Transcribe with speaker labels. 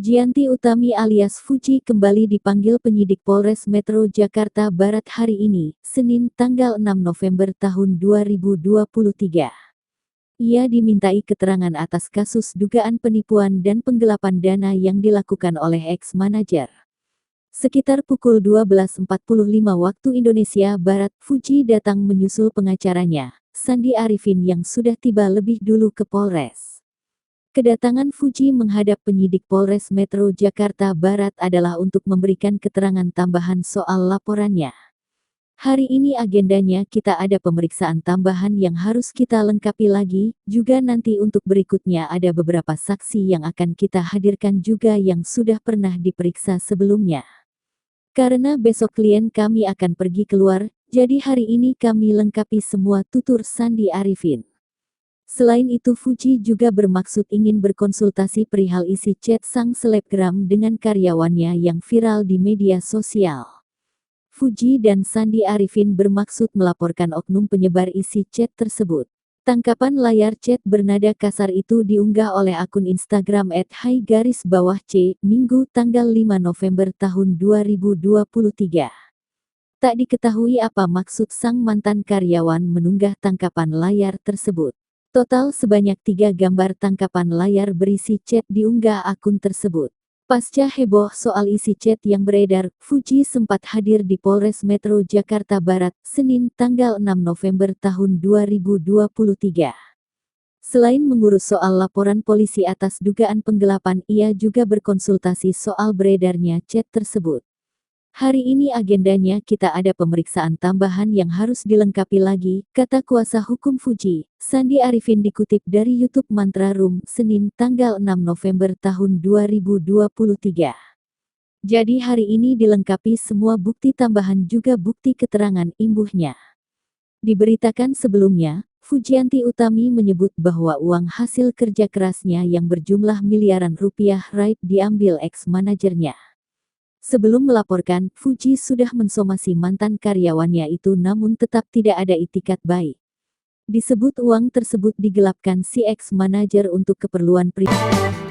Speaker 1: Fujianti Utami alias Fuji kembali dipanggil penyidik Polres Metro Jakarta Barat hari ini, Senin tanggal 6 November tahun 2023. Ia dimintai keterangan atas kasus dugaan penipuan dan penggelapan dana yang dilakukan oleh ex-manajer. Sekitar pukul 12.45 waktu Indonesia Barat, Fuji datang menyusul pengacaranya, Sandi Arifin yang sudah tiba lebih dulu ke Polres. Kedatangan Fuji menghadap penyidik Polres Metro Jakarta Barat adalah untuk memberikan keterangan tambahan soal laporannya. Hari ini agendanya kita ada pemeriksaan tambahan yang harus kita lengkapi lagi, juga nanti untuk berikutnya ada beberapa saksi yang akan kita hadirkan juga yang sudah pernah diperiksa sebelumnya. Karena besok klien kami akan pergi keluar, jadi hari ini kami lengkapi semua, tutur Sandi Arifin. Selain itu Fuji juga bermaksud ingin berkonsultasi perihal isi chat sang selebgram dengan karyawannya yang viral di media sosial. Fuji dan Sandi Arifin bermaksud melaporkan oknum penyebar isi chat tersebut. Tangkapan layar chat bernada kasar itu diunggah oleh akun Instagram @hai_c, Minggu tanggal 5 November tahun 2023. Tak diketahui apa maksud sang mantan karyawan menunggah tangkapan layar tersebut. Total sebanyak 3 gambar tangkapan layar berisi chat diunggah akun tersebut. Pasca heboh soal isi chat yang beredar, Fuji sempat hadir di Polres Metro Jakarta Barat, Senin tanggal 6 November tahun 2023. Selain mengurus soal laporan polisi atas dugaan penggelapan, ia juga berkonsultasi soal beredarnya chat tersebut. Hari ini agendanya kita ada pemeriksaan tambahan yang harus dilengkapi lagi, kata kuasa hukum Fuji, Sandi Arifin dikutip dari YouTube Mantra Room, Senin tanggal 6 November tahun 2023. Jadi hari ini dilengkapi semua bukti tambahan juga bukti keterangan, imbuhnya. Diberitakan sebelumnya, Fujianti Utami menyebut bahwa uang hasil kerja kerasnya yang berjumlah miliaran rupiah raib diambil ex-manajernya. Sebelum melaporkan, Fuji sudah mensomasi mantan karyawannya itu namun tetap tidak ada itikat baik. Disebut uang tersebut digelapkan si ex-manajer untuk keperluan pribadi.